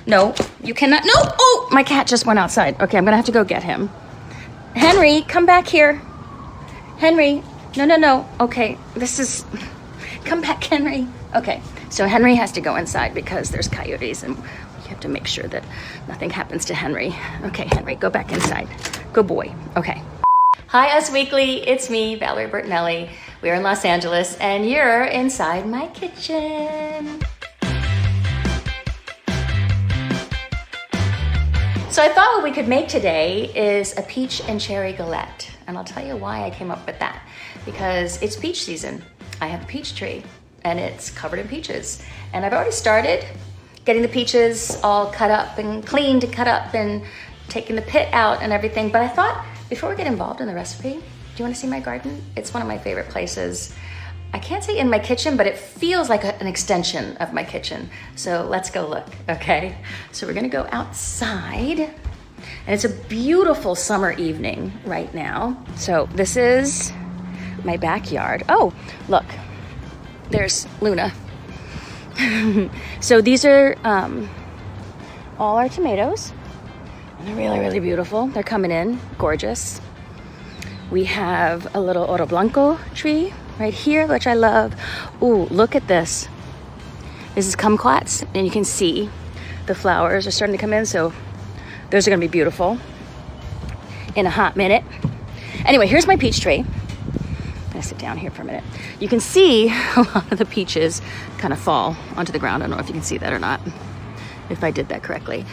No, you cannot. No. Oh, my cat just went outside. Okay, I'm gonna have to go get him. Henry, come back here. Henry, no. Okay, come back, Henry. Okay, so Henry has to go inside because there's coyotes and we have to make sure that nothing happens to Henry. Okay, Henry, go back inside. Good boy. Okay. Hi, Us Weekly. It's me, Valerie Bertinelli. We're in Los Angeles and you're inside my kitchen. So I thought what we could make today is a peach and cherry galette. And I'll tell you why I came up with that. Because it's peach season. I have a peach tree and it's covered in peaches. And I've already started getting the peaches all cut up and cleaned to cut up and taking the pit out and everything. But I thought before we get involved in the recipe, do you want to see my garden? It's one of my favorite places. I can't say in my kitchen, but it feels like an extension of my kitchen. So let's go look, okay? So we're gonna go outside and it's a beautiful summer evening right now. So this is my backyard. Oh, look, there's Luna. So these are all our tomatoes. They're really, really beautiful. They're coming in, gorgeous. We have a little oro blanco tree right here, which I love. Ooh, look at this. This is kumquats, and you can see the flowers are starting to come in, so those are gonna be beautiful in a hot minute. Anyway, here's my peach tree. I'm gonna sit down here for a minute. You can see a lot of the peaches kind of fall onto the ground. I don't know if you can see that or not, if I did that correctly.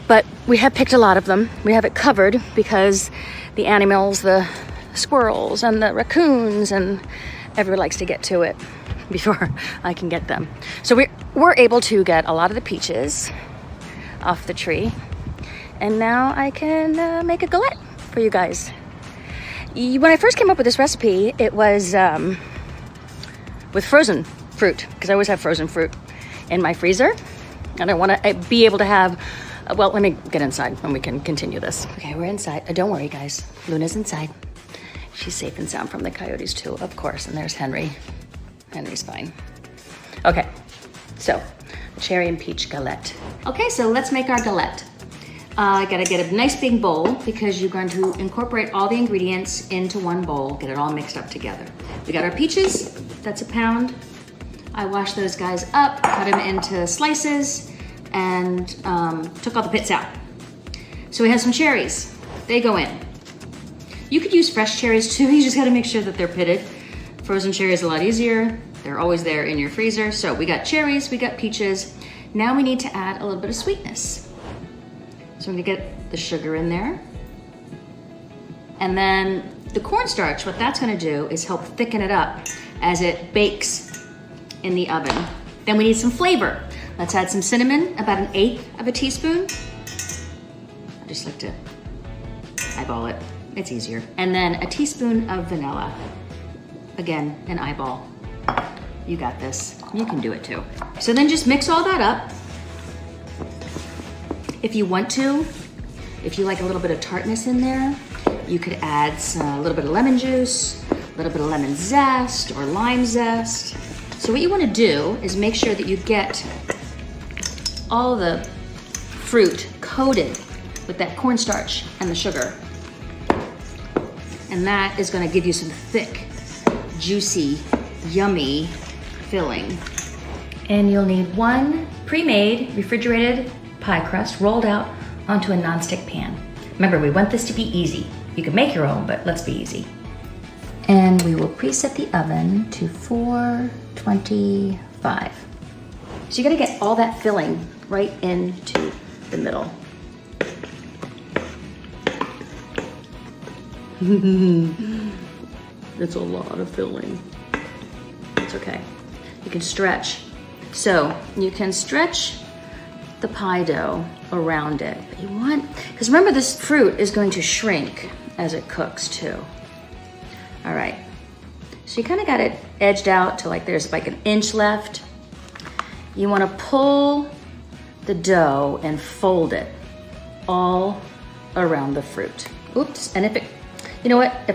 But we have picked a lot of them. We have it covered because the animals, the squirrels and the raccoons and everyone likes to get to it before I can get them. So we're able to get a lot of the peaches off the tree. And now I can make a galette for you guys. When I first came up with this recipe, it was with frozen fruit, because I always have frozen fruit in my freezer. And I want to be able to have, well, let me get inside and we can continue this. Okay, we're inside. Don't worry, guys. Luna's inside. She's safe and sound from the coyotes too, of course. And there's Henry. Henry's fine. Okay, so cherry and peach galette. Okay, so let's make our galette. I gotta get a nice big bowl because you're going to incorporate all the ingredients into one bowl, get it all mixed up together. We got our peaches, that's a pound. I washed those guys up, cut them into slices, and took all the pits out. So we have some cherries, they go in. You could use fresh cherries too, you just gotta make sure that they're pitted. Frozen cherries are a lot easier, they're always there in your freezer. So we got cherries, we got peaches. Now we need to add a little bit of sweetness. So I'm gonna get the sugar in there. And then the cornstarch, what that's gonna do is help thicken it up as it bakes in the oven. Then we need some flavor. Let's add some cinnamon, about 1/8 of a teaspoon. I just like to eyeball it. It's easier. And then a teaspoon of vanilla. Again, an eyeball. You got this. You can do it too. So then just mix all that up. If you want to, if you like a little bit of tartness in there, you could add a little bit of lemon juice, a little bit of lemon zest or lime zest. So what you want to do is make sure that you get all the fruit coated with that cornstarch and the sugar. And that is going to give you some thick, juicy, yummy filling. And you'll need one pre-made refrigerated pie crust rolled out onto a nonstick pan. Remember, we want this to be easy. You can make your own, but let's be easy. And we will preset the oven to 425. So you gotta get all that filling right into the middle. It's a lot of filling. It's okay. You can stretch. So you can stretch the pie dough around it. But you want, because remember this fruit is going to shrink as it cooks too. All right. So you kind of got it edged out to there's like 1 inch left. You want to pull the dough and fold it all around the fruit. Oops, and if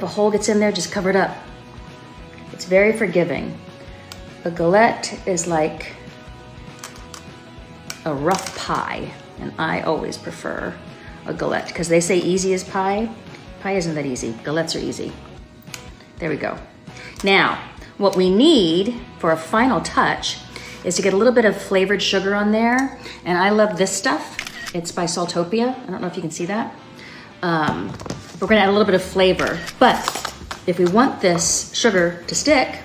a hole gets in there, just cover it up. It's very forgiving. A galette is like a rough pie, and I always prefer a galette because they say easy as pie. Pie isn't that easy. Galettes are easy. There we go. Now, what we need for a final touch is to get a little bit of flavored sugar on there. And I love this stuff. It's by Saltopia. I don't know if you can see that. We're gonna add a little bit of flavor. But if we want this sugar to stick,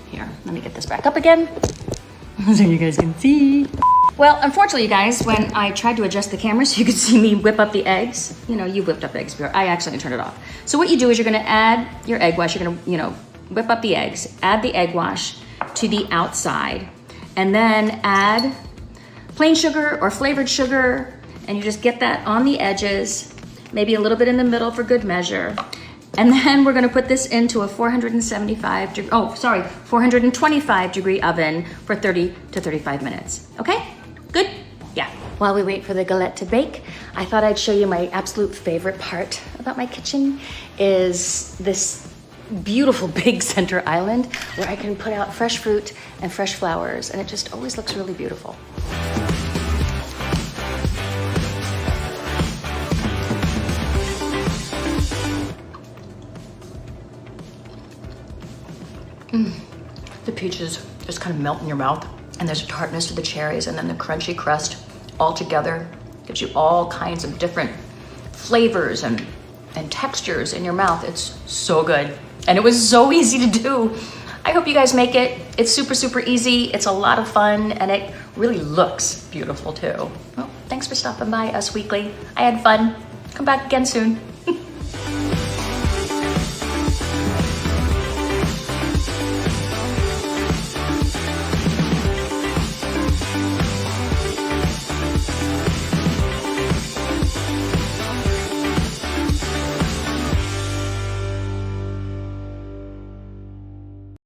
here, let me get this back up again so you guys can see. Well, unfortunately, you guys, when I tried to adjust the camera so you could see me whip up the eggs, you know, you whipped up eggs before. I accidentally turned it off. So what you do is you're gonna add your egg wash. You're gonna, you know, whip up the eggs, add the egg wash to the outside, and then add plain sugar or flavored sugar, and you just get that on the edges, maybe a little bit in the middle for good measure. And then we're gonna put this into a 425 degree oven for 30 to 35 minutes. Okay, good? Yeah. While we wait for the galette to bake, I thought I'd show you my absolute favorite part about my kitchen is this beautiful big center island where I can put out fresh fruit and fresh flowers, and it just always looks really beautiful. The peaches just kind of melt in your mouth, and there's a tartness to the cherries, and then the crunchy crust all together gives you all kinds of different flavors and textures in your mouth. It's so good. And it was so easy to do. I hope you guys make it. It's super, super easy. It's a lot of fun, and it really looks beautiful too. Well, thanks for stopping by Us Weekly. I had fun. Come back again soon.